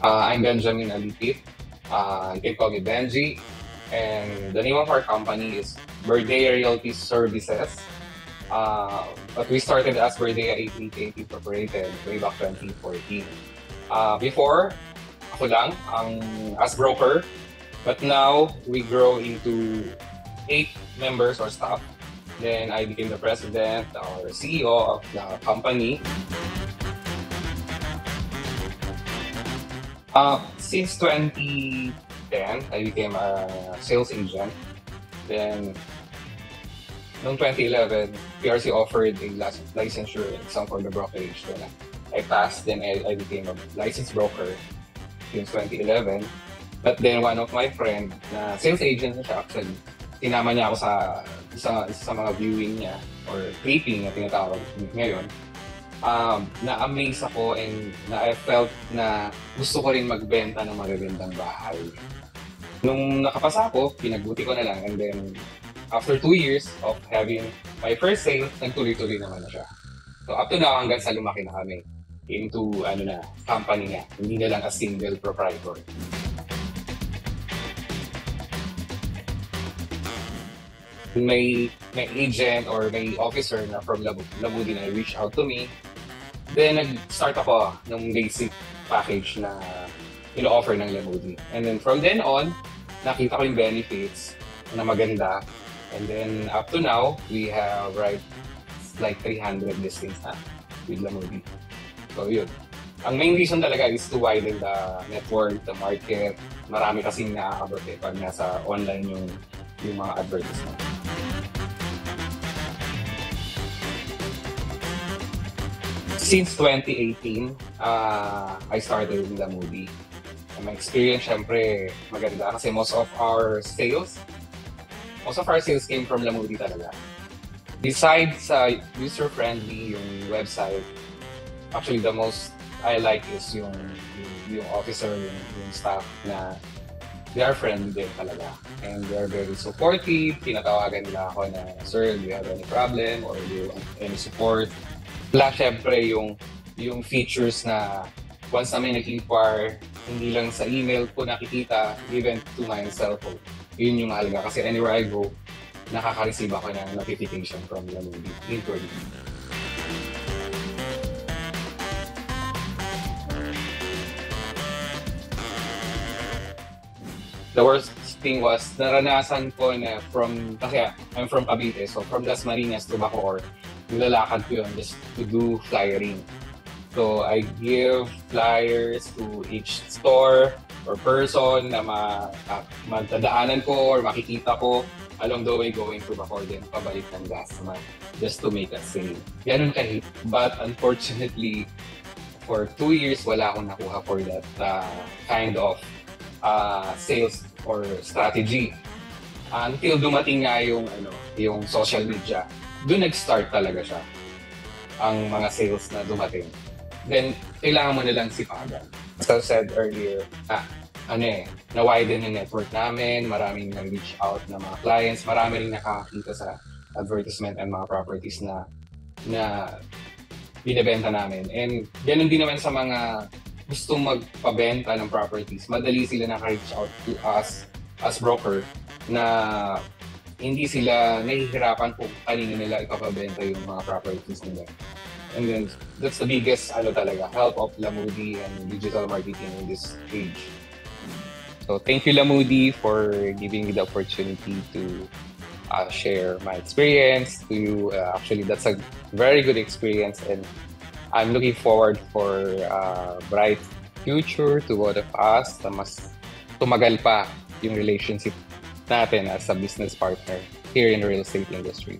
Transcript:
I'm Benjamin Alipit. You can call me Benji. And the name of our company is Berdea Realty Services. But we started as Berdea 8880 Incorporated way back 2014. Before, ako lang as broker. But now, we grow into 8 members or staff. Then I became the president or CEO of the company. Since 2010, I became a sales agent. Then, noong 2011, PRC offered a licensure exam for the brokerage. Then I passed, then I became a licensed broker since 2011. But then one of my friend, na sales agent na siya actually, sinama niya ako sa mga viewing niya or taping na tinatawag ngayon. Na-amaze ako and I felt na gusto ko rin magbenta ng magagandang bahay. Nung nakapasa ako, pinagbuti ko na lang and then after 2 years of having my first sale, nagtuloy-tuloy naman na siya. So up to now, hanggang sa lumaki na kami into company na, hindi na lang a single proprietor. May agent or may officer na from Labudi na reach out to me. Then, nag-start ako ng basic package na ino-offer ng Labudi. And then, from then on, nakita ko yung benefits na maganda. And then, up to now, we have like 300 listings na with Labudi. So, yun. Ang main reason talaga is to widen the network, the market. Marami kasing nakakabot pag nasa online yung mga advertisement. Since 2018, I started in Labudi. My experience, syempre, maganda kasi most of our sales came from Labudi talaga. Besides user-friendly yung website, actually the most I like is yung officer, yung staff na they are friendly din talaga. And they are very supportive. Pinatawagan nila ako na, "Sir, do you have any problem or do you want any support?" Plus, syempre, yung features na once na may nag-inquire, hindi lang sa email ko nakikita, even to my cellphone. Yun yung mahalaga kasi anywhere I go, nakaka-receive ako ng notification from Labudi. The worst thing was, naranasan ko na kasi I'm from Cavite, so from Dasmariñas to Bacoor, nilalakad ko yun just to do flyering. So I give flyers to each store or person na matadaanan ko or makikita ko along the way going to Bacoor din, pabalik ng Dasma, just to make a sale. Ganun kahit. But unfortunately, for 2 years, wala akong nakuha for that kind of sales or strategy. Until dumating nga yung social media, doon nag-start talaga siya, ang mga sales na dumating. Then, kailangan mo nilang sipagan. As I said earlier, na-widen yung network namin, maraming nag-reach out na mga clients, marami rin nakakita sa advertisement and mga properties na binibenta namin. And ganun din naman sa mga gustong magpabenta ng properties, madali sila naka-reach out to us as broker na hindi sila nahihirapan kung kanino nila ipapabenta yung mga properties nila. And then, that's the biggest help of Labudi and digital marketing in this age. So, thank you Labudi for giving me the opportunity to share my experience to you. Actually, that's a very good experience and I'm looking forward for a bright future to both of us na mas tumagal pa yung relationship natin as a business partner here in the real estate industry.